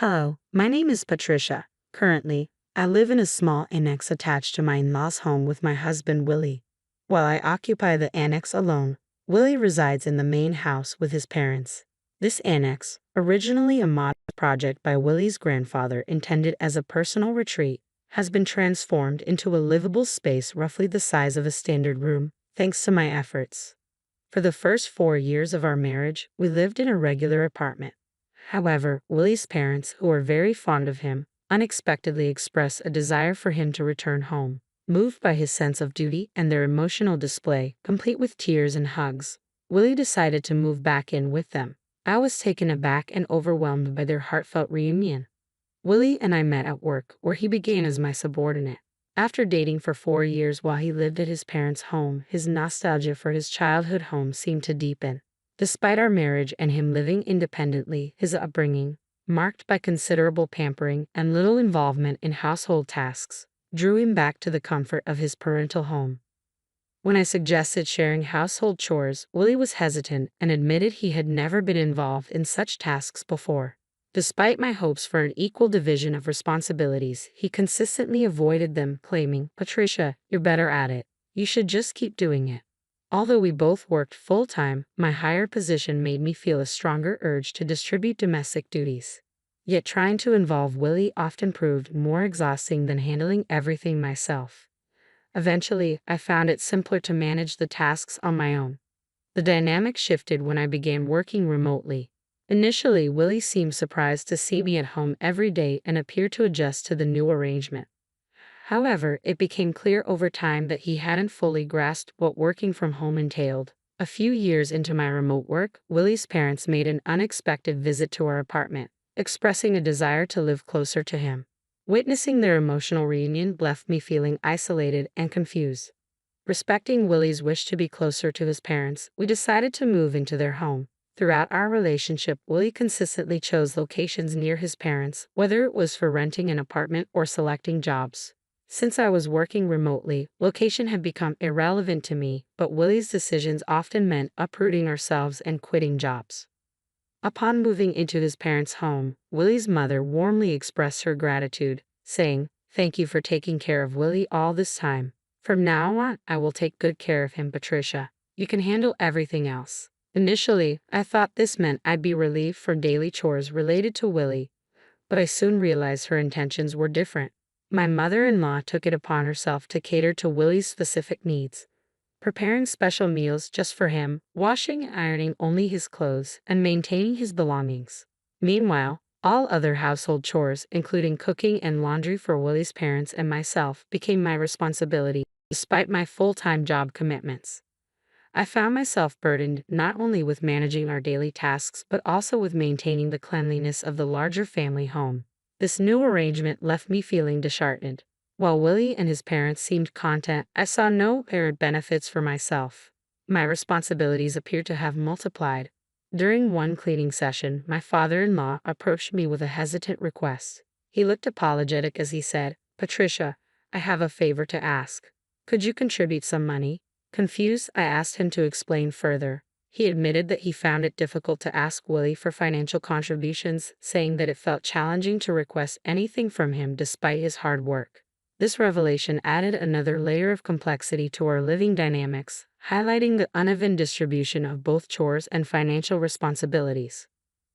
Hello, my name is Patricia. Currently, I live in a small annex attached to my in-laws' home with my husband Willie. While I occupy the annex alone, Willie resides in the main house with his parents. This annex, originally a modest project by Willie's grandfather intended as a personal retreat, has been transformed into a livable space roughly the size of a standard room, thanks to my efforts. For the first 4 years of our marriage, we lived in a regular apartment. However, Willie's parents, who are very fond of him, unexpectedly expressed a desire for him to return home. Moved by his sense of duty and their emotional display, complete with tears and hugs, Willie decided to move back in with them. I was taken aback and overwhelmed by their heartfelt reunion. Willie and I met at work, where he began as my subordinate. After dating for 4 years while he lived at his parents' home, his nostalgia for his childhood home seemed to deepen. Despite our marriage and him living independently, his upbringing, marked by considerable pampering and little involvement in household tasks, drew him back to the comfort of his parental home. When I suggested sharing household chores, Willie was hesitant and admitted he had never been involved in such tasks before. Despite my hopes for an equal division of responsibilities, he consistently avoided them, claiming, "Patricia, you're better at it. You should just keep doing it." Although we both worked full-time, my higher position made me feel a stronger urge to distribute domestic duties. Yet trying to involve Willie often proved more exhausting than handling everything myself. Eventually, I found it simpler to manage the tasks on my own. The dynamic shifted when I began working remotely. Initially, Willie seemed surprised to see me at home every day and appeared to adjust to the new arrangement. However, it became clear over time that he hadn't fully grasped what working from home entailed. A few years into my remote work, Willie's parents made an unexpected visit to our apartment, expressing a desire to live closer to him. Witnessing their emotional reunion left me feeling isolated and confused. Respecting Willie's wish to be closer to his parents, we decided to move into their home. Throughout our relationship, Willie consistently chose locations near his parents, whether it was for renting an apartment or selecting jobs. Since I was working remotely, location had become irrelevant to me, but Willie's decisions often meant uprooting ourselves and quitting jobs. Upon moving into his parents' home, Willie's mother warmly expressed her gratitude, saying, "Thank you for taking care of Willie all this time. From now on, I will take good care of him, Patricia. You can handle everything else." Initially, I thought this meant I'd be relieved from daily chores related to Willie, but I soon realized her intentions were different. My mother-in-law took it upon herself to cater to Willie's specific needs, preparing special meals just for him, washing and ironing only his clothes, and maintaining his belongings. Meanwhile, all other household chores, including cooking and laundry for Willie's parents and myself, became my responsibility, despite my full-time job commitments. I found myself burdened not only with managing our daily tasks but also with maintaining the cleanliness of the larger family home. This new arrangement left me feeling disheartened. While Willie and his parents seemed content, I saw no apparent benefits for myself. My responsibilities appeared to have multiplied. During one cleaning session, my father-in-law approached me with a hesitant request. He looked apologetic as he said, "Patricia, I have a favor to ask. Could you contribute some money?" Confused, I asked him to explain further. He admitted that he found it difficult to ask Willie for financial contributions, saying that it felt challenging to request anything from him despite his hard work. This revelation added another layer of complexity to our living dynamics, highlighting the uneven distribution of both chores and financial responsibilities.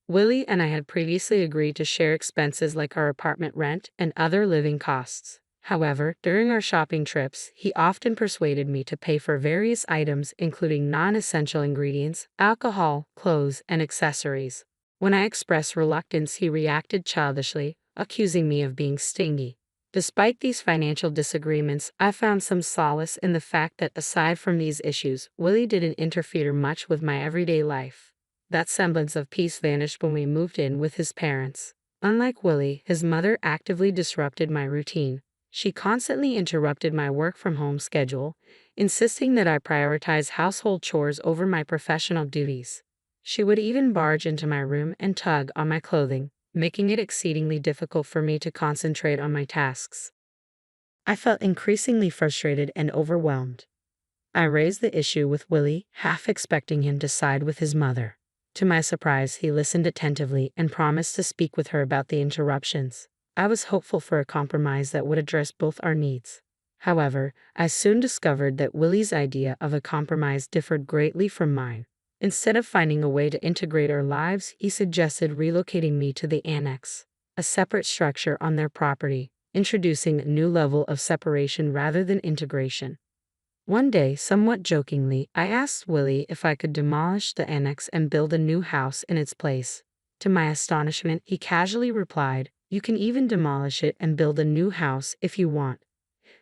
Willie and I had previously agreed to share expenses like our apartment rent and other living costs. However, during our shopping trips, he often persuaded me to pay for various items including non-essential ingredients, alcohol, clothes, and accessories. When I expressed reluctance, he reacted childishly, accusing me of being stingy. Despite these financial disagreements, I found some solace in the fact that aside from these issues, Willie didn't interfere much with my everyday life. That semblance of peace vanished when we moved in with his parents. Unlike Willie, his mother actively disrupted my routine. She constantly interrupted my work-from-home schedule, insisting that I prioritize household chores over my professional duties. She would even barge into my room and tug on my clothing, making it exceedingly difficult for me to concentrate on my tasks. I felt increasingly frustrated and overwhelmed. I raised the issue with Willie, half expecting him to side with his mother. To my surprise, he listened attentively and promised to speak with her about the interruptions. I was hopeful for a compromise that would address both our needs. However, I soon discovered that Willie's idea of a compromise differed greatly from mine. Instead of finding a way to integrate our lives, he suggested relocating me to the annex, a separate structure on their property, introducing a new level of separation rather than integration. One day, somewhat jokingly, I asked Willie if I could demolish the annex and build a new house in its place. To my astonishment, he casually replied, "You can even demolish it and build a new house if you want."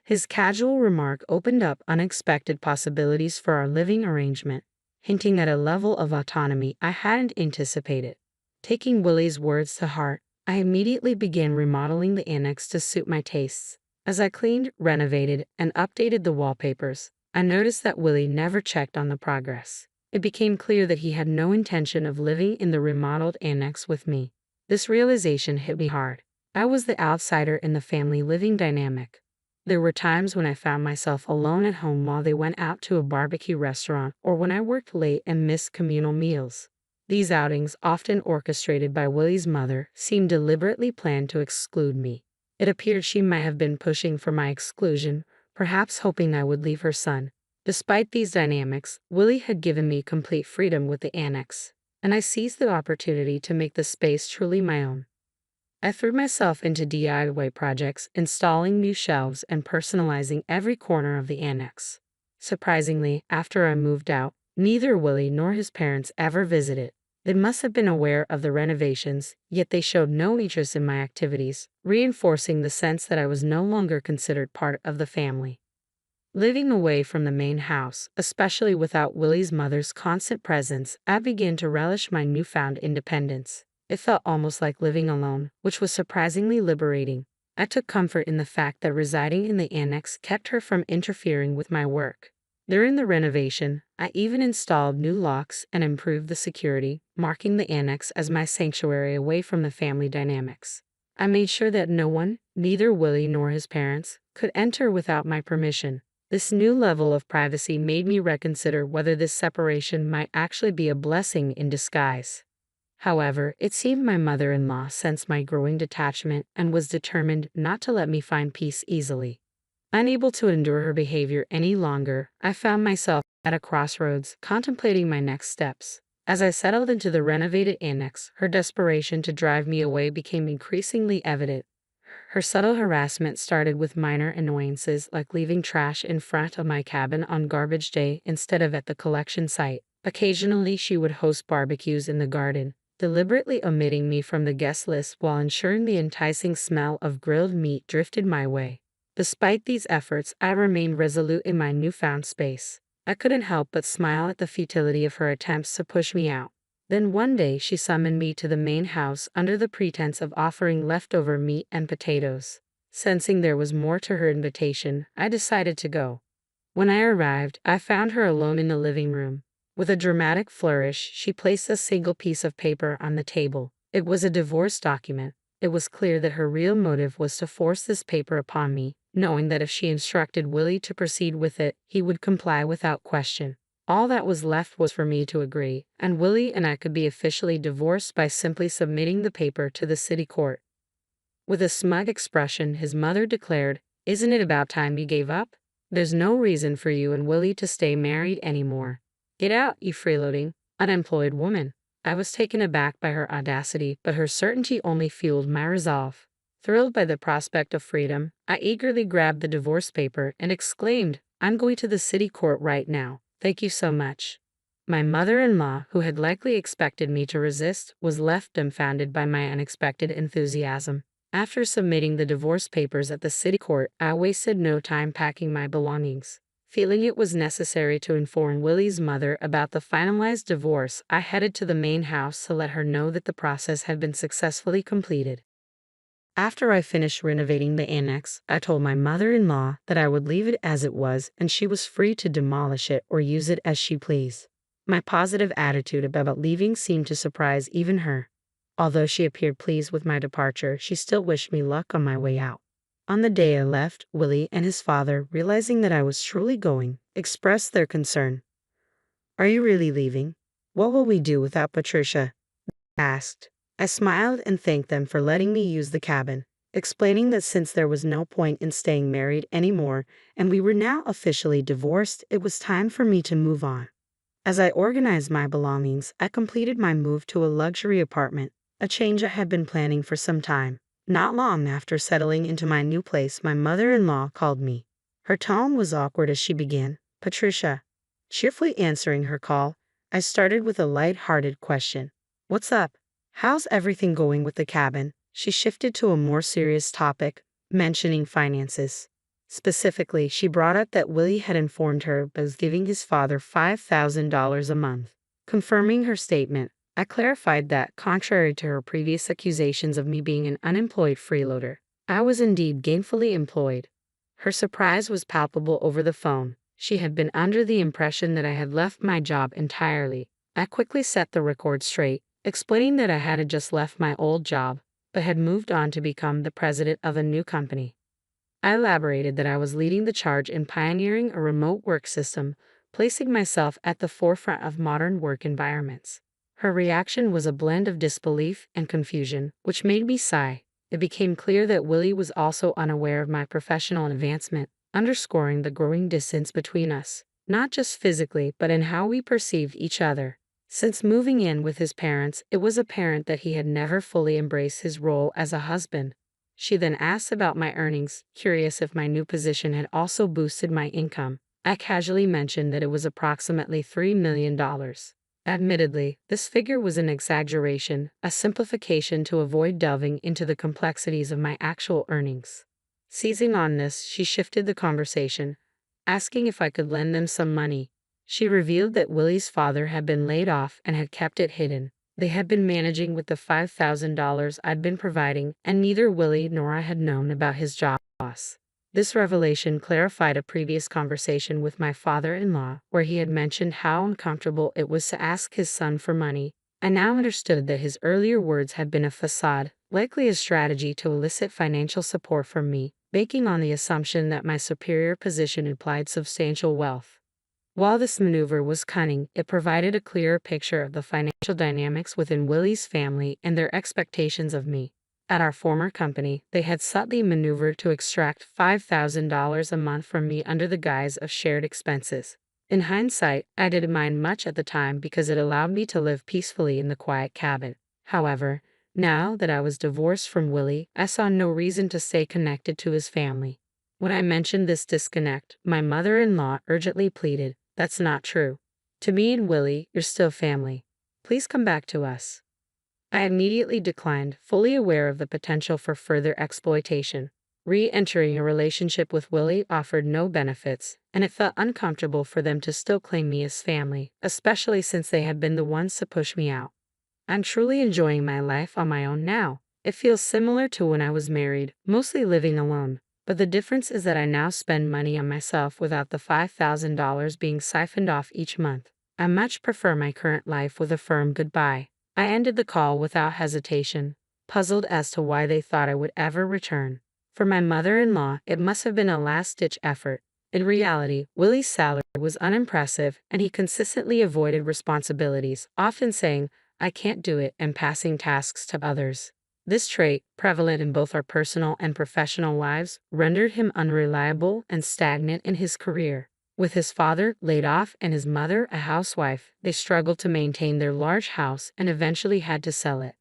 His casual remark opened up unexpected possibilities for our living arrangement, hinting at a level of autonomy I hadn't anticipated. Taking Willie's words to heart, I immediately began remodeling the annex to suit my tastes. As I cleaned, renovated, and updated the wallpapers, I noticed that Willie never checked on the progress. It became clear that he had no intention of living in the remodeled annex with me. This realization hit me hard. I was the outsider in the family living dynamic. There were times when I found myself alone at home while they went out to a barbecue restaurant or when I worked late and missed communal meals. These outings, often orchestrated by Willie's mother, seemed deliberately planned to exclude me. It appeared she might have been pushing for my exclusion, perhaps hoping I would leave her son. Despite these dynamics, Willie had given me complete freedom with the annex, and I seized the opportunity to make the space truly my own. I threw myself into DIY projects, installing new shelves and personalizing every corner of the annex. Surprisingly, after I moved out, neither Willie nor his parents ever visited. They must have been aware of the renovations, yet they showed no interest in my activities, reinforcing the sense that I was no longer considered part of the family. Living away from the main house, especially without Willie's mother's constant presence, I began to relish my newfound independence. It felt almost like living alone, which was surprisingly liberating. I took comfort in the fact that residing in the annex kept her from interfering with my work. During the renovation, I even installed new locks and improved the security, marking the annex as my sanctuary away from the family dynamics. I made sure that no one, neither Willie nor his parents, could enter without my permission. This new level of privacy made me reconsider whether this separation might actually be a blessing in disguise. However, it seemed my mother-in-law sensed my growing detachment and was determined not to let me find peace easily. Unable to endure her behavior any longer, I found myself at a crossroads, contemplating my next steps. As I settled into the renovated annex, her desperation to drive me away became increasingly evident. Her subtle harassment started with minor annoyances like leaving trash in front of my cabin on garbage day instead of at the collection site. Occasionally, she would host barbecues in the garden, deliberately omitting me from the guest list while ensuring the enticing smell of grilled meat drifted my way. Despite these efforts, I remained resolute in my newfound space. I couldn't help but smile at the futility of her attempts to push me out. Then one day she summoned me to the main house under the pretense of offering leftover meat and potatoes. Sensing there was more to her invitation, I decided to go. When I arrived, I found her alone in the living room. With a dramatic flourish, she placed a single piece of paper on the table. It was a divorce document. It was clear that her real motive was to force this paper upon me, knowing that if she instructed Willie to proceed with it, he would comply without question. All that was left was for me to agree, and Willie and I could be officially divorced by simply submitting the paper to the city court. With a smug expression, his mother declared, "Isn't it about time you gave up? There's no reason for you and Willie to stay married anymore. Get out, you freeloading, unemployed woman." I was taken aback by her audacity, but her certainty only fueled my resolve. Thrilled by the prospect of freedom, I eagerly grabbed the divorce paper and exclaimed, "I'm going to the city court right now. Thank you so much." My mother-in-law, who had likely expected me to resist, was left dumbfounded by my unexpected enthusiasm. After submitting the divorce papers at the city court, I wasted no time packing my belongings. Feeling it was necessary to inform Willie's mother about the finalized divorce, I headed to the main house to let her know that the process had been successfully completed. After I finished renovating the annex, I told my mother-in-law that I would leave it as it was and she was free to demolish it or use it as she pleased. My positive attitude about leaving seemed to surprise even her. Although she appeared pleased with my departure, she still wished me luck on my way out. On the day I left, Willie and his father, realizing that I was truly going, expressed their concern. "Are you really leaving?" What will we do without Patricia? They asked. I smiled and thanked them for letting me use the cabin, explaining that since there was no point in staying married anymore and we were now officially divorced, it was time for me to move on. As I organized my belongings, I completed my move to a luxury apartment, a change I had been planning for some time. Not long after settling into my new place, my mother-in-law called me. Her tone was awkward as she began, "Patricia." Cheerfully answering her call, I started with a light-hearted question. "What's up? How's everything going with the cabin?" She shifted to a more serious topic, mentioning finances. Specifically, she brought up that Willie had informed her was giving his father $5,000 a month. Confirming her statement, I clarified that, contrary to her previous accusations of me being an unemployed freeloader, I was indeed gainfully employed. Her surprise was palpable over the phone. She had been under the impression that I had left my job entirely. I quickly set the record straight, explaining that I had just left my old job, but had moved on to become the president of a new company. I elaborated that I was leading the charge in pioneering a remote work system, placing myself at the forefront of modern work environments. Her reaction was a blend of disbelief and confusion, which made me sigh. It became clear that Willie was also unaware of my professional advancement, underscoring the growing distance between us, not just physically but in how we perceived each other. Since moving in with his parents, it was apparent that he had never fully embraced his role as a husband. She then asked about my earnings, curious if my new position had also boosted my income. I casually mentioned that it was approximately $3 million. Admittedly, this figure was an exaggeration, a simplification to avoid delving into the complexities of my actual earnings. Seizing on this, she shifted the conversation, asking if I could lend them some money. She revealed that Willie's father had been laid off and had kept it hidden. They had been managing with the $5,000 I'd been providing, and neither Willie nor I had known about his job loss. This revelation clarified a previous conversation with my father-in-law, where he had mentioned how uncomfortable it was to ask his son for money. I now understood that his earlier words had been a facade, likely a strategy to elicit financial support from me, banking on the assumption that my superior position implied substantial wealth. While this maneuver was cunning, it provided a clearer picture of the financial dynamics within Willie's family and their expectations of me. At our former company, they had subtly maneuvered to extract $5,000 a month from me under the guise of shared expenses. In hindsight, I didn't mind much at the time because it allowed me to live peacefully in the quiet cabin. However, now that I was divorced from Willie, I saw no reason to stay connected to his family. When I mentioned this disconnect, my mother-in-law urgently pleaded, "That's not true. To me and Willie, you're still family. Please come back to us." I immediately declined, fully aware of the potential for further exploitation. Re-entering a relationship with Willie offered no benefits, and it felt uncomfortable for them to still claim me as family, especially since they had been the ones to push me out. I'm truly enjoying my life on my own now. It feels similar to when I was married, mostly living alone. But the difference is that I now spend money on myself without the $5,000 being siphoned off each month. I much prefer my current life with a firm goodbye. I ended the call without hesitation, puzzled as to why they thought I would ever return. For my mother-in-law, it must have been a last-ditch effort. In reality, Willie's salary was unimpressive, and he consistently avoided responsibilities, often saying, "I can't do it," and passing tasks to others. This trait, prevalent in both our personal and professional lives, rendered him unreliable and stagnant in his career. With his father laid off and his mother a housewife, they struggled to maintain their large house and eventually had to sell it.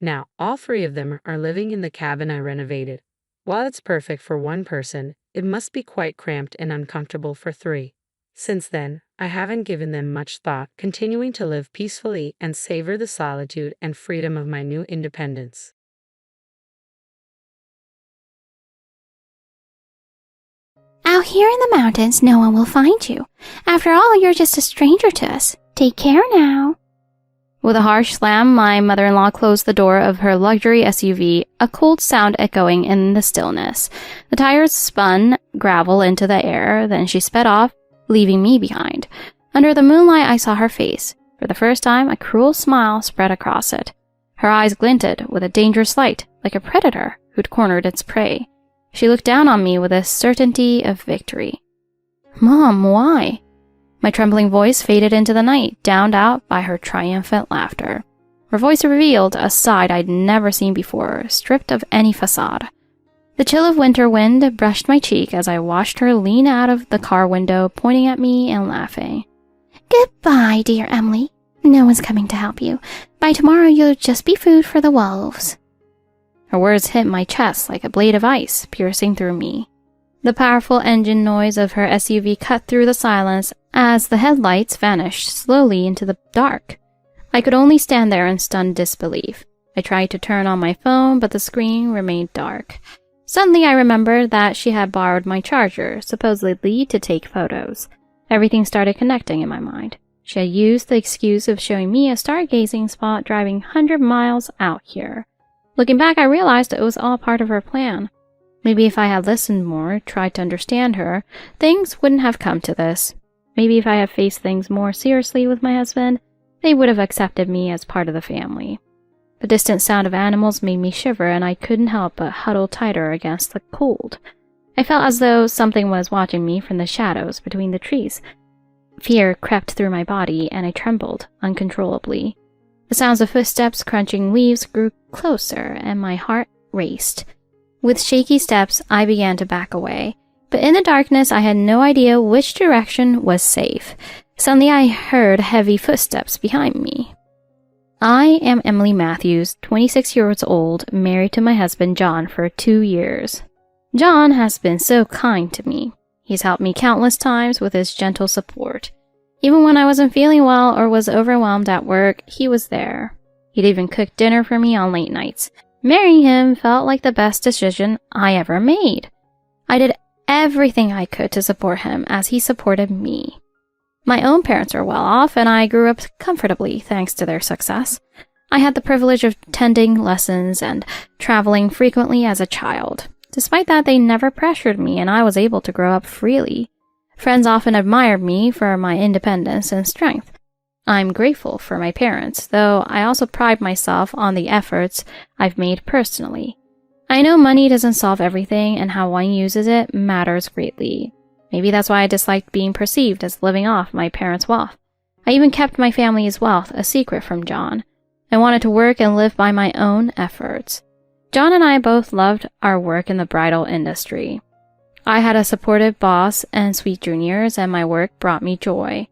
Now, all three of them are living in the cabin I renovated. While it's perfect for one person, it must be quite cramped and uncomfortable for three. Since then, I haven't given them much thought, continuing to live peacefully and savor the solitude and freedom of my new independence. Out here in the mountains, no one will find you. After all, you're just a stranger to us. Take care now. With a harsh slam, my mother-in-law closed the door of her luxury SUV, a cold sound echoing in the stillness. The tires spun gravel into the air, then she sped off, leaving me behind. Under the moonlight, I saw her face. For the first time, a cruel smile spread across it. Her eyes glinted with a dangerous light, like a predator who'd cornered its prey. She looked down on me with a certainty of victory. "Mom, why?" My trembling voice faded into the night, drowned out by her triumphant laughter. Her voice revealed a side I'd never seen before, stripped of any facade. The chill of winter wind brushed my cheek as I watched her lean out of the car window, pointing at me and laughing. "Goodbye, dear Emily. No one's coming to help you. By tomorrow you'll just be food for the wolves." Her words hit my chest like a blade of ice, piercing through me. The powerful engine noise of her SUV cut through the silence as the headlights vanished slowly into the dark. I could only stand there in stunned disbelief. I tried to turn on my phone, but the screen remained dark. Suddenly I remembered that she had borrowed my charger, supposedly to take photos. Everything started connecting in my mind. She had used the excuse of showing me a stargazing spot driving 100 miles out here. Looking back, I realized it was all part of her plan. Maybe if I had listened more, tried to understand her, things wouldn't have come to this. Maybe if I had faced things more seriously with my husband, they would have accepted me as part of the family. The distant sound of animals made me shiver, and I couldn't help but huddle tighter against the cold. I felt as though something was watching me from the shadows between the trees. Fear crept through my body, and I trembled uncontrollably. The sounds of footsteps crunching leaves grew closer, and my heart raced. With shaky steps, I began to back away. But in the darkness, I had no idea which direction was safe. Suddenly, I heard heavy footsteps behind me. I am Emily Matthews, 26 years old, married to my husband John for 2 years. John has been so kind to me. He's helped me countless times with his gentle support. Even when I wasn't feeling well or was overwhelmed at work, he was there. He'd even cooked dinner for me on late nights. Marrying him felt like the best decision I ever made. I did everything I could to support him as he supported me. My own parents are well off, and I grew up comfortably thanks to their success. I had the privilege of attending lessons and traveling frequently as a child. Despite that, they never pressured me, and I was able to grow up freely. Friends often admired me for my independence and strength. I'm grateful for my parents, though I also pride myself on the efforts I've made personally. I know money doesn't solve everything, and how one uses it matters greatly. Maybe that's why I disliked being perceived as living off my parents' wealth. I even kept my family's wealth a secret from John. I wanted to work and live by my own efforts. John and I both loved our work in the bridal industry. I had a supportive boss and sweet juniors, and my work brought me joy.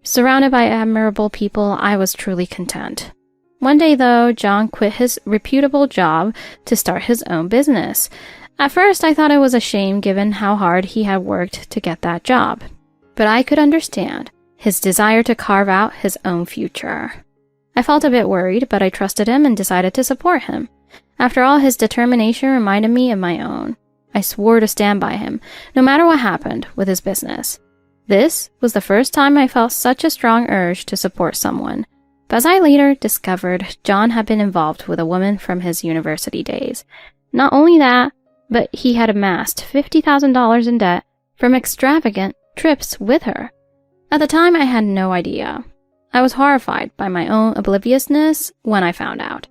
Surrounded by admirable people, I was truly content. One day, though, John quit his reputable job to start his own business. At first, I thought it was a shame given how hard he had worked to get that job. But I could understand his desire to carve out his own future. I felt a bit worried, but I trusted him and decided to support him. After all, his determination reminded me of my own. I swore to stand by him, no matter what happened with his business. This was the first time I felt such a strong urge to support someone. But as I later discovered, John had been involved with a woman from his university days. Not only that, but he had amassed $50,000 in debt from extravagant trips with her. At the time, I had no idea. I was horrified by my own obliviousness when I found out.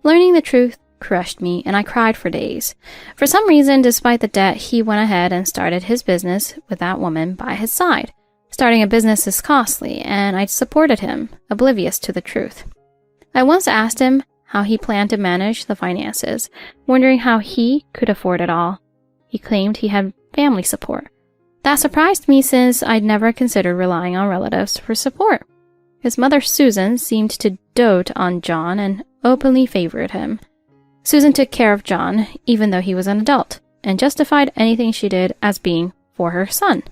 Learning the truth crushed me, and I cried for days. For some reason, despite the debt, he went ahead and started his business with that woman by his side. Starting a business is costly, and I supported him, oblivious to the truth. I once asked him how he planned to manage the finances, wondering how he could afford it all. He claimed he had family support. That surprised me since I'd never considered relying on relatives for support. His mother, Susan, seemed to dote on John and openly favored him. Susan took care of John, even though he was an adult, and justified anything she did as being for her son.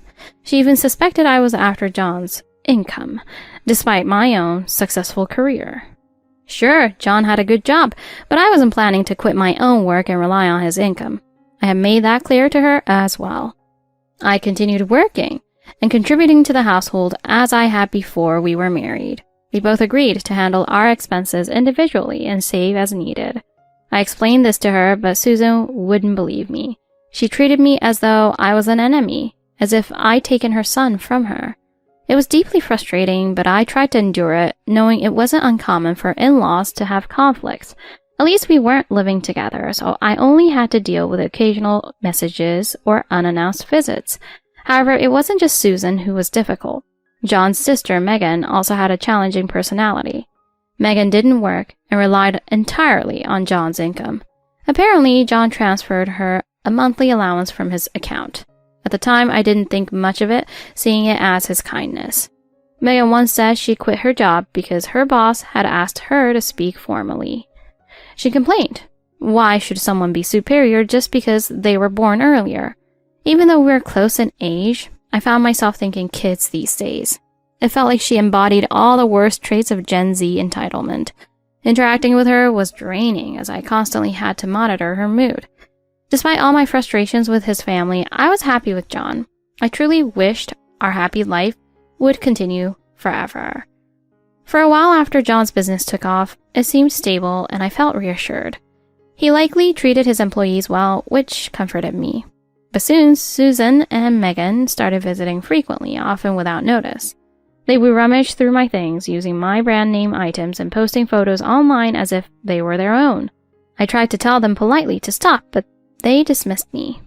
She even suspected I was after John's income, despite my own successful career. Sure, John had a good job, but I wasn't planning to quit my own work and rely on his income. I had made that clear to her as well. I continued working and contributing to the household as I had before we were married. We both agreed to handle our expenses individually and save as needed. I explained this to her, but Susan wouldn't believe me. She treated me as though I was an enemy, as if I'd taken her son from her. It was deeply frustrating, but I tried to endure it, knowing it wasn't uncommon for in-laws to have conflicts. At least we weren't living together, so I only had to deal with occasional messages or unannounced visits. However, it wasn't just Susan who was difficult. John's sister, Megan, also had a challenging personality. Megan didn't work and relied entirely on John's income. Apparently, John transferred her a monthly allowance from his account. At the time, I didn't think much of it, seeing it as his kindness. Megan once said she quit her job because her boss had asked her to speak formally. She complained. Why should someone be superior just because they were born earlier? Even though we were close in age, I found myself thinking kids these days. It felt like she embodied all the worst traits of Gen Z entitlement. Interacting with her was draining as I constantly had to monitor her mood. Despite all my frustrations with his family, I was happy with John. I truly wished our happy life would continue forever. For a while after John's business took off, it seemed stable and I felt reassured. He likely treated his employees well, which comforted me. But soon, Susan and Megan started visiting frequently, often without notice. They would rummage through my things, using my brand name items and posting photos online as if they were their own. I tried to tell them politely to stop, but they dismissed me.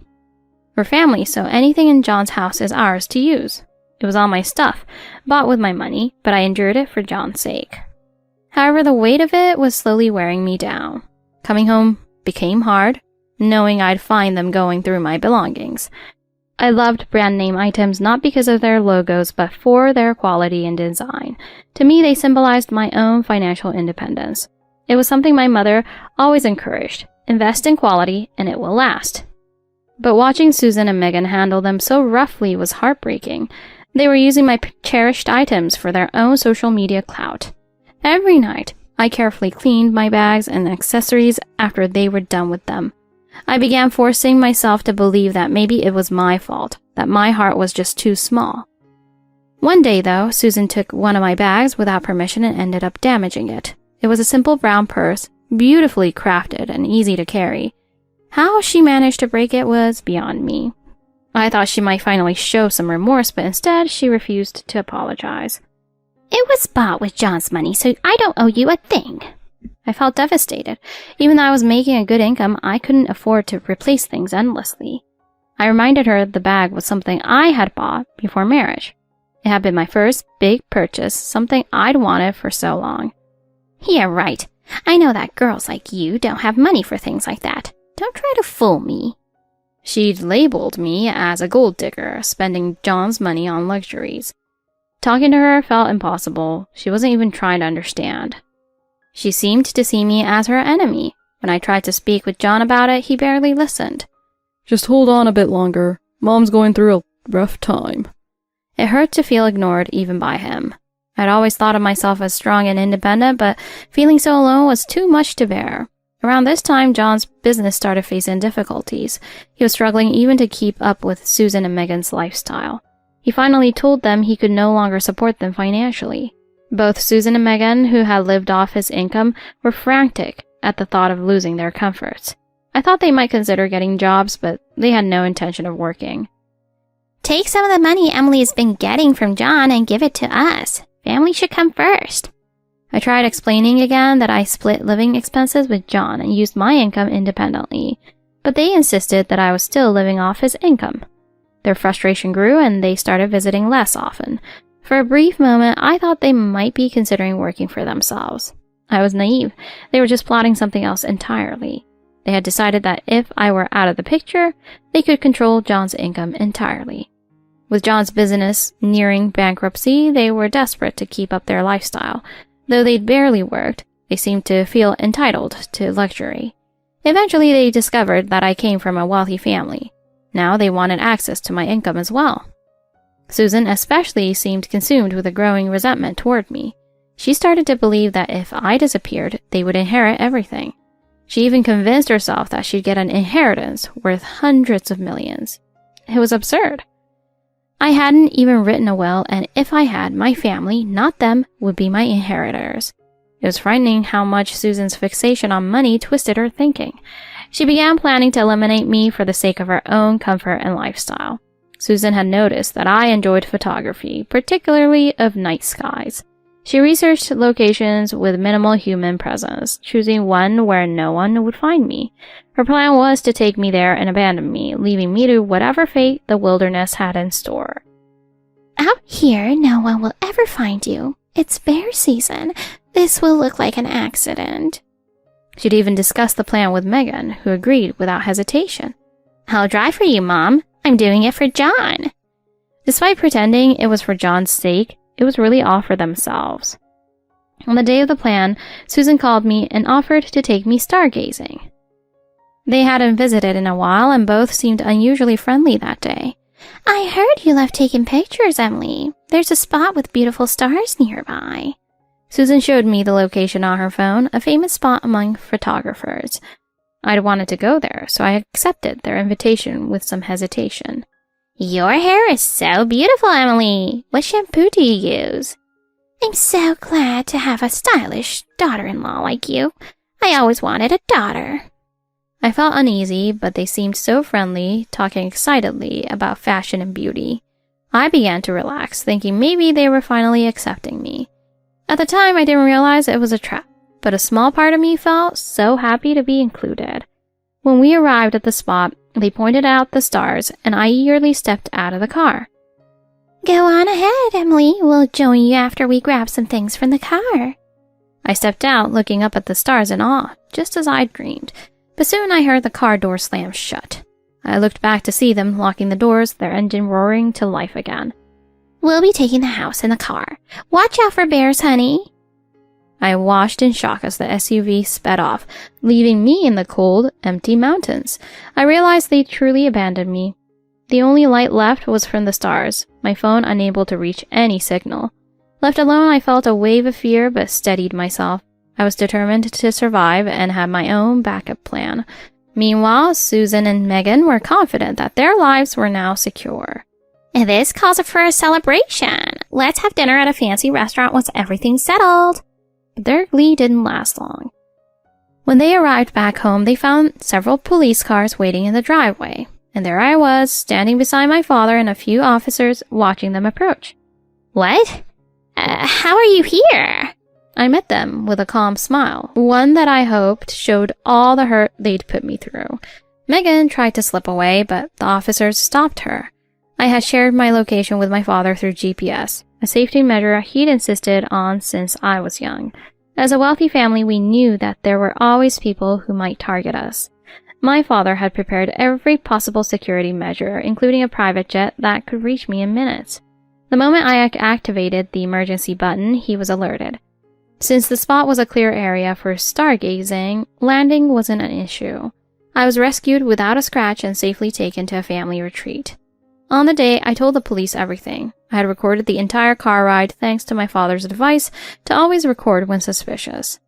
We're family, so anything in John's house is ours to use. It was all my stuff, bought with my money, but I endured it for John's sake. However, the weight of it was slowly wearing me down. Coming home became hard, knowing I'd find them going through my belongings. I loved brand name items not because of their logos, but for their quality and design. To me, they symbolized my own financial independence. It was something my mother always encouraged. Invest in quality, and it will last. But watching Susan and Megan handle them so roughly was heartbreaking. They were using my cherished items for their own social media clout. Every night, I carefully cleaned my bags and accessories after they were done with them. I began forcing myself to believe that maybe it was my fault, that my heart was just too small. One day, though, Susan took one of my bags without permission and ended up damaging it. It was a simple brown purse, beautifully crafted and easy to carry. How she managed to break it was beyond me. I thought she might finally show some remorse, but instead she refused to apologize. It was bought with John's money, so I don't owe you a thing. I felt devastated. Even though I was making a good income, I couldn't afford to replace things endlessly. I reminded her the bag was something I had bought before marriage. It had been my first big purchase, something I'd wanted for so long. Yeah, right. I know that girls like you don't have money for things like that. Don't try to fool me. She'd labeled me as a gold digger, spending John's money on luxuries. Talking to her felt impossible. She wasn't even trying to understand. She seemed to see me as her enemy. When I tried to speak with John about it, he barely listened. Just hold on a bit longer. Mom's going through a rough time. It hurt to feel ignored even by him. I'd always thought of myself as strong and independent, but feeling so alone was too much to bear. Around this time, John's business started facing difficulties. He was struggling even to keep up with Susan and Megan's lifestyle. He finally told them he could no longer support them financially. Both Susan and Megan, who had lived off his income, were frantic at the thought of losing their comforts. I thought they might consider getting jobs, but they had no intention of working. Take some of the money Emily has been getting from John and give it to us. Family should come first. I tried explaining again that I split living expenses with John and used my income independently, but they insisted that I was still living off his income. Their frustration grew and they started visiting less often. For a brief moment, I thought they might be considering working for themselves. I was naive. They were just plotting something else entirely. They had decided that if I were out of the picture, they could control John's income entirely. With John's business nearing bankruptcy, they were desperate to keep up their lifestyle. Though they'd barely worked, they seemed to feel entitled to luxury. Eventually, they discovered that I came from a wealthy family. Now they wanted access to my income as well. Susan especially seemed consumed with a growing resentment toward me. She started to believe that if I disappeared, they would inherit everything. She even convinced herself that she'd get an inheritance worth hundreds of millions. It was absurd. I hadn't even written a will, and if I had, my family, not them, would be my inheritors. It was frightening how much Susan's fixation on money twisted her thinking. She began planning to eliminate me for the sake of her own comfort and lifestyle. Susan had noticed that I enjoyed photography, particularly of night skies. She researched locations with minimal human presence, choosing one where no one would find me. Her plan was to take me there and abandon me, leaving me to whatever fate the wilderness had in store. Out here, no one will ever find you. It's bear season. This will look like an accident. She'd even discussed the plan with Megan, who agreed without hesitation. I'll drive for you, Mom. I'm doing it for John. Despite pretending it was for John's sake, it was really all for themselves. On the day of the plan, Susan called me and offered to take me stargazing. They hadn't visited in a while and both seemed unusually friendly that day. I heard you love taking pictures, Emily. There's a spot with beautiful stars nearby. Susan showed me the location on her phone, a famous spot among photographers. I'd wanted to go there, so I accepted their invitation with some hesitation. Your hair is so beautiful, Emily. What shampoo do you use? I'm so glad to have a stylish daughter-in-law like you. I always wanted a daughter. I felt uneasy, but they seemed so friendly, talking excitedly about fashion and beauty. I began to relax, thinking maybe they were finally accepting me. At the time, I didn't realize it was a trap, but a small part of me felt so happy to be included. When we arrived at the spot, they pointed out the stars, and I eagerly stepped out of the car. Go on ahead, Emily. We'll join you after we grab some things from the car. I stepped out, looking up at the stars in awe, just as I'd dreamed. But soon I heard the car door slam shut. I looked back to see them locking the doors, their engine roaring to life again. We'll be taking the house in the car. Watch out for bears, honey. I watched in shock as the SUV sped off, leaving me in the cold, empty mountains. I realized they truly abandoned me. The only light left was from the stars, my phone unable to reach any signal. Left alone, I felt a wave of fear but steadied myself. I was determined to survive and had my own backup plan. Meanwhile, Susan and Megan were confident that their lives were now secure. This calls for a celebration. Let's have dinner at a fancy restaurant once everything's settled. But their glee didn't last long. When they arrived back home, they found several police cars waiting in the driveway, and there I was, standing beside my father and a few officers watching them approach. What? How are you here? I met them with a calm smile, one that I hoped showed all the hurt they'd put me through. Megan tried to slip away, but the officers stopped her. I had shared my location with my father through GPS, a safety measure he'd insisted on since I was young. As a wealthy family, we knew that there were always people who might target us. My father had prepared every possible security measure, including a private jet that could reach me in minutes. The moment I activated the emergency button, he was alerted. Since the spot was a clear area for stargazing, landing wasn't an issue. I was rescued without a scratch and safely taken to a family retreat. On the day, I told the police everything. I had recorded the entire car ride thanks to my father's advice to always record when suspicious.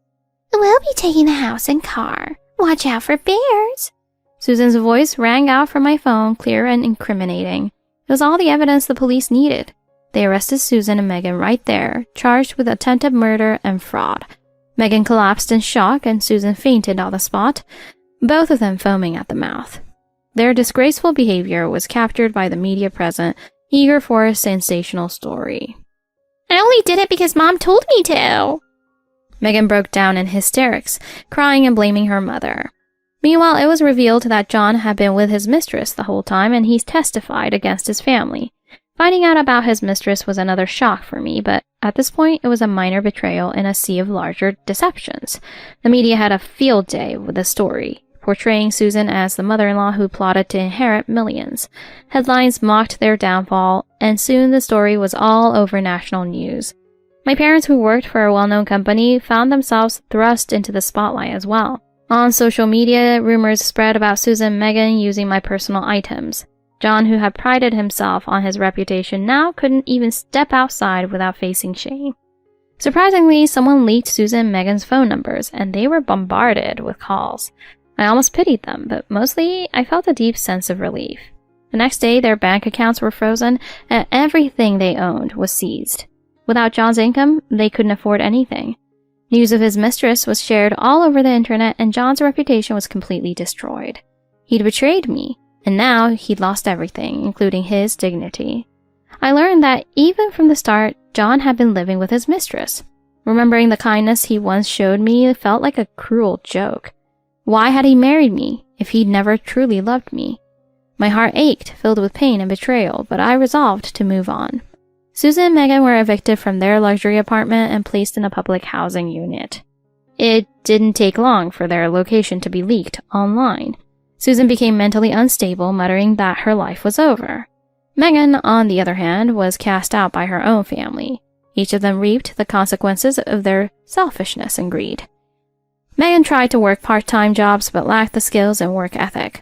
We'll be taking the house and car. Watch out for bears. Susan's voice rang out from my phone, clear and incriminating. It was all the evidence the police needed. They arrested Susan and Megan right there, charged with attempted murder and fraud. Megan collapsed in shock and Susan fainted on the spot, both of them foaming at the mouth. Their disgraceful behavior was captured by the media present, eager for a sensational story. I only did it because Mom told me to. Megan broke down in hysterics, crying and blaming her mother. Meanwhile, it was revealed that John had been with his mistress the whole time and he testified against his family. Finding out about his mistress was another shock for me, but at this point it was a minor betrayal in a sea of larger deceptions. The media had a field day with the story, portraying Susan as the mother-in-law who plotted to inherit millions. Headlines mocked their downfall, and soon the story was all over national news. My parents, who worked for a well-known company, found themselves thrust into the spotlight as well. On social media, rumors spread about Susan and Megan using my personal items. John, who had prided himself on his reputation, now couldn't even step outside without facing shame. Surprisingly, someone leaked Susan and Megan's phone numbers, and they were bombarded with calls. I almost pitied them, but mostly I felt a deep sense of relief. The next day, their bank accounts were frozen, and everything they owned was seized. Without John's income, they couldn't afford anything. News of his mistress was shared all over the internet, and John's reputation was completely destroyed. He'd betrayed me, and now he'd lost everything, including his dignity. I learned that even from the start, John had been living with his mistress. Remembering the kindness he once showed me, it felt like a cruel joke. Why had he married me if he'd never truly loved me? My heart ached, filled with pain and betrayal, but I resolved to move on. Susan and Megan were evicted from their luxury apartment and placed in a public housing unit. It didn't take long for their location to be leaked online. Susan became mentally unstable, muttering that her life was over. Megan, on the other hand, was cast out by her own family. Each of them reaped the consequences of their selfishness and greed. Megan tried to work part-time jobs but lacked the skills and work ethic.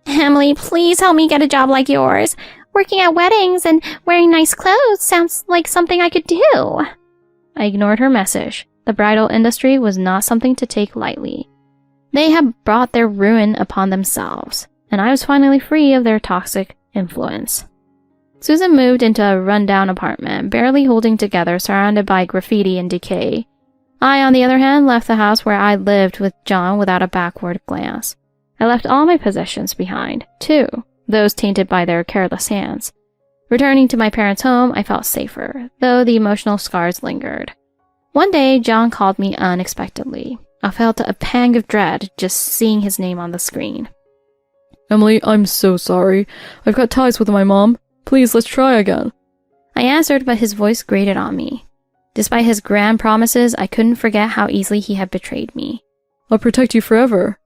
Emily, please help me get a job like yours. Working at weddings and wearing nice clothes sounds like something I could do. I ignored her message. The bridal industry was not something to take lightly. They had brought their ruin upon themselves, and I was finally free of their toxic influence. Susan moved into a rundown apartment, barely holding together, surrounded by graffiti and decay. I, on the other hand, left the house where I lived with John without a backward glance. I left all my possessions behind, too, those tainted by their careless hands. Returning to my parents' home, I felt safer, though the emotional scars lingered. One day, John called me unexpectedly. I felt a pang of dread just seeing his name on the screen. Emily, I'm so sorry. I've got ties with my mom. Please, let's try again. I answered, but his voice grated on me. Despite his grand promises, I couldn't forget how easily he had betrayed me. I'll protect you forever.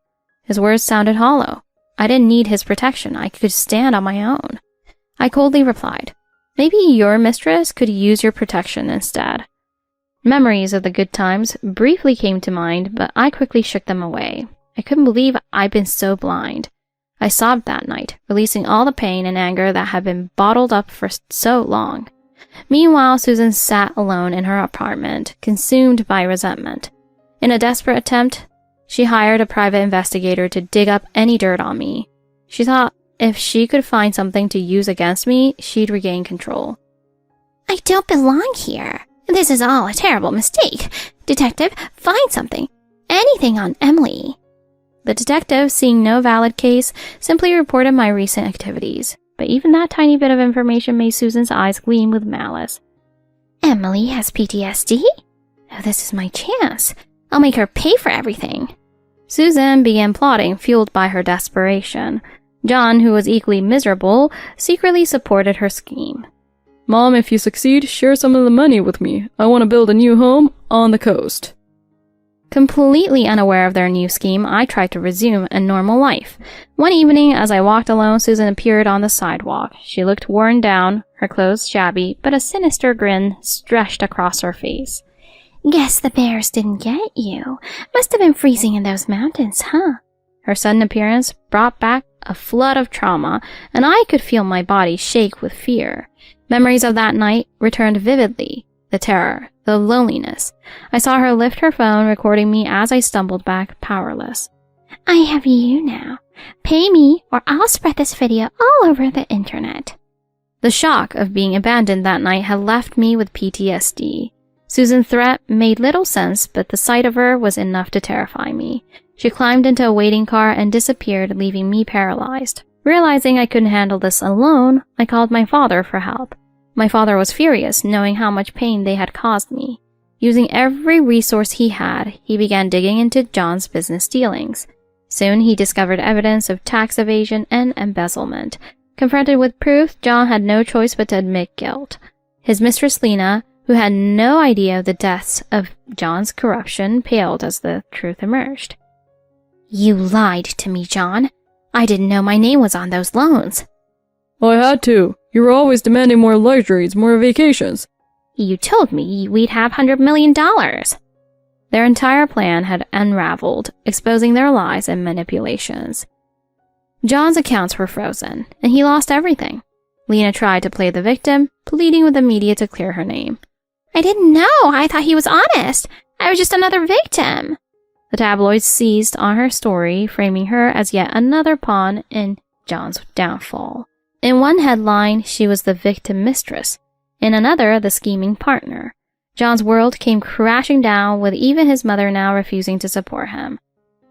His words sounded hollow. I didn't need his protection. I could stand on my own. I coldly replied, maybe your mistress could use your protection instead. Memories of the good times briefly came to mind, but I quickly shook them away. I couldn't believe I'd been so blind. I sobbed that night, releasing all the pain and anger that had been bottled up for so long. Meanwhile, Susan sat alone in her apartment, consumed by resentment. In a desperate attempt, she hired a private investigator to dig up any dirt on me. She thought if she could find something to use against me, she'd regain control. I don't belong here. This is all a terrible mistake. Detective, find something. Anything on Emily. The detective, seeing no valid case, simply reported my recent activities. But even that tiny bit of information made Susan's eyes gleam with malice. Emily has PTSD? Oh, this is my chance. I'll make her pay for everything. Susan began plotting, fueled by her desperation. John, who was equally miserable, secretly supported her scheme. Mom, if you succeed, share some of the money with me. I want to build a new home on the coast. Completely unaware of their new scheme, I tried to resume a normal life. One evening, as I walked alone, Susan appeared on the sidewalk. She looked worn down, her clothes shabby, but a sinister grin stretched across her face. Guess the bears didn't get you. Must have been freezing in those mountains, huh? Her sudden appearance brought back a flood of trauma, and I could feel my body shake with fear. Memories of that night returned vividly. The terror, the loneliness. I saw her lift her phone, recording me as I stumbled back, powerless. I have you now. Pay me, or I'll spread this video all over the internet. The shock of being abandoned that night had left me with PTSD. Susan's threat made little sense, but the sight of her was enough to terrify me. She climbed into a waiting car and disappeared, leaving me paralyzed. Realizing I couldn't handle this alone, I called my father for help. My father was furious, knowing how much pain they had caused me. Using every resource he had, he began digging into John's business dealings. Soon he discovered evidence of tax evasion and embezzlement. Confronted with proof, John had no choice but to admit guilt. His mistress Lena, who had no idea of the depths of John's corruption, paled as the truth emerged. You lied to me, John. I didn't know my name was on those loans. I had to. You were always demanding more luxuries, more vacations. You told me we'd have $100 million. Their entire plan had unraveled, exposing their lies and manipulations. John's accounts were frozen, and he lost everything. Lena tried to play the victim, pleading with the media to clear her name. I didn't know. I thought he was honest. I was just another victim. The tabloids seized on her story, framing her as yet another pawn in John's downfall. In one headline, she was the victim mistress. In another, the scheming partner. John's world came crashing down, with even his mother now refusing to support him.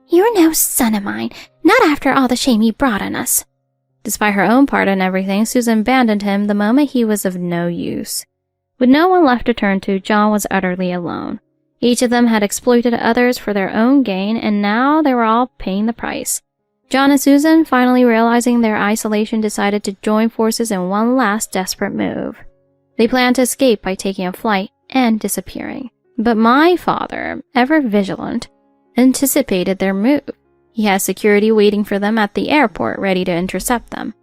You're no son of mine, not after all the shame you brought on us. Despite her own part in everything, Susan abandoned him the moment he was of no use. With no one left to turn to, John was utterly alone. Each of them had exploited others for their own gain, and now they were all paying the price. John and Susan, finally realizing their isolation, decided to join forces in one last desperate move. They planned to escape by taking a flight and disappearing. But my father, ever vigilant, anticipated their move. He had security waiting for them at the airport, ready to intercept them.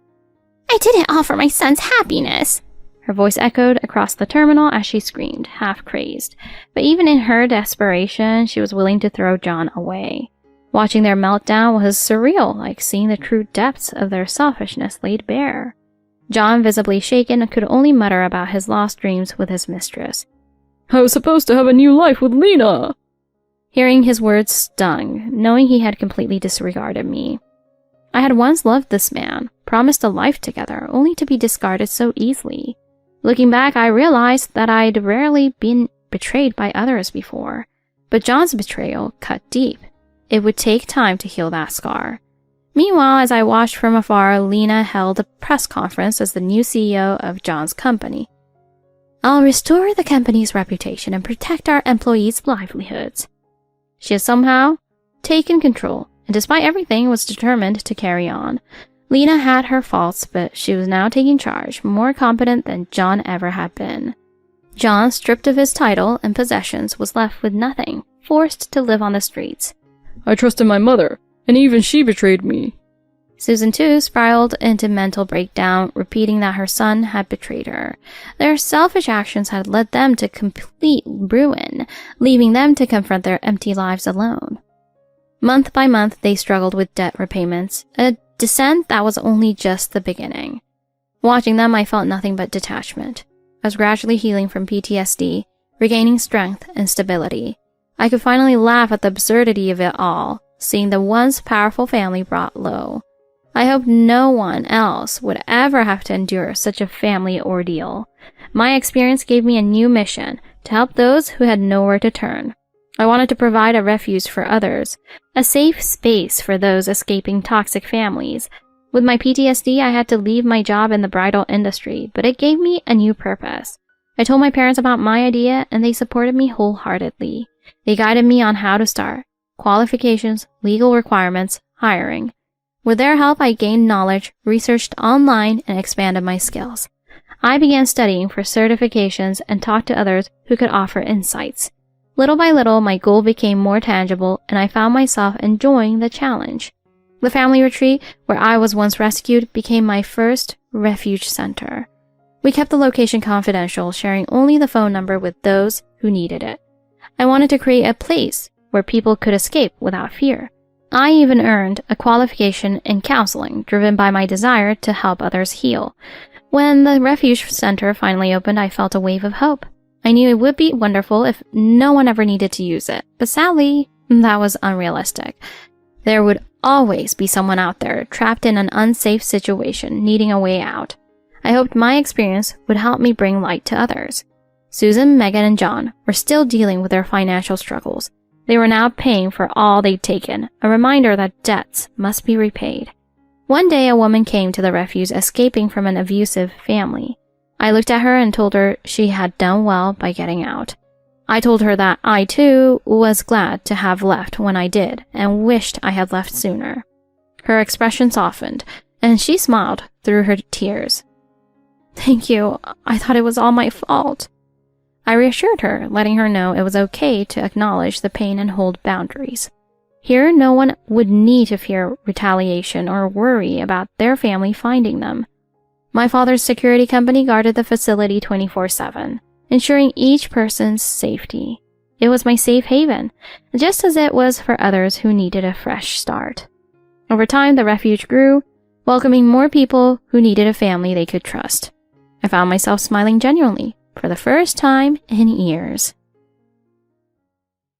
I did it all for my son's happiness. Her voice echoed across the terminal as she screamed, half crazed. But even in her desperation, she was willing to throw John away. Watching their meltdown was surreal, like seeing the true depths of their selfishness laid bare. John, visibly shaken, could only mutter about his lost dreams with his mistress. I was supposed to have a new life with Lena! Hearing his words stung, knowing he had completely disregarded me. I had once loved this man, promised a life together, only to be discarded so easily. Looking back, I realized that I'd rarely been betrayed by others before, but John's betrayal cut deep. It would take time to heal that scar. Meanwhile, as I watched from afar, Lena held a press conference as the new CEO of John's company. I'll restore the company's reputation and protect our employees' livelihoods. She had somehow taken control, and despite everything, was determined to carry on. Lena had her faults, but she was now taking charge, more competent than John ever had been. John, stripped of his title and possessions, was left with nothing, forced to live on the streets. I trusted my mother, and even she betrayed me. Susan, too, spiraled into mental breakdown, repeating that her son had betrayed her. Their selfish actions had led them to complete ruin, leaving them to confront their empty lives alone. Month by month, they struggled with debt repayments, a descent that was only just the beginning. Watching them, I felt nothing but detachment. I was gradually healing from PTSD, regaining strength and stability. I could finally laugh at the absurdity of it all, seeing the once powerful family brought low. I hoped no one else would ever have to endure such a family ordeal. My experience gave me a new mission, to help those who had nowhere to turn. I wanted to provide a refuge for others, a safe space for those escaping toxic families. With my PTSD, I had to leave my job in the bridal industry, but it gave me a new purpose. I told my parents about my idea, and they supported me wholeheartedly. They guided me on how to start, qualifications, legal requirements, hiring. With their help, I gained knowledge, researched online, and expanded my skills. I began studying for certifications and talked to others who could offer insights. Little by little, my goal became more tangible, and I found myself enjoying the challenge. The family retreat, where I was once rescued, became my first refuge center. We kept the location confidential, sharing only the phone number with those who needed it. I wanted to create a place where people could escape without fear. I even earned a qualification in counseling, driven by my desire to help others heal. When the refuge center finally opened, I felt a wave of hope. I knew it would be wonderful if no one ever needed to use it, but sadly, that was unrealistic. There would always be someone out there trapped in an unsafe situation, needing a way out. I hoped my experience would help me bring light to others. Susan, Megan, and John were still dealing with their financial struggles. They were now paying for all they'd taken, a reminder that debts must be repaid. One day, a woman came to the refuge escaping from an abusive family. I looked at her and told her she had done well by getting out. I told her that I, too, was glad to have left when I did and wished I had left sooner. Her expression softened, and she smiled through her tears. "Thank you. I thought it was all my fault." I reassured her, letting her know it was okay to acknowledge the pain and hold boundaries. Here, no one would need to fear retaliation or worry about their family finding them. My father's security company guarded the facility 24/7, ensuring each person's safety. It was my safe haven, just as it was for others who needed a fresh start. Over time, the refuge grew, welcoming more people who needed a family they could trust. I found myself smiling genuinely, for the first time in years.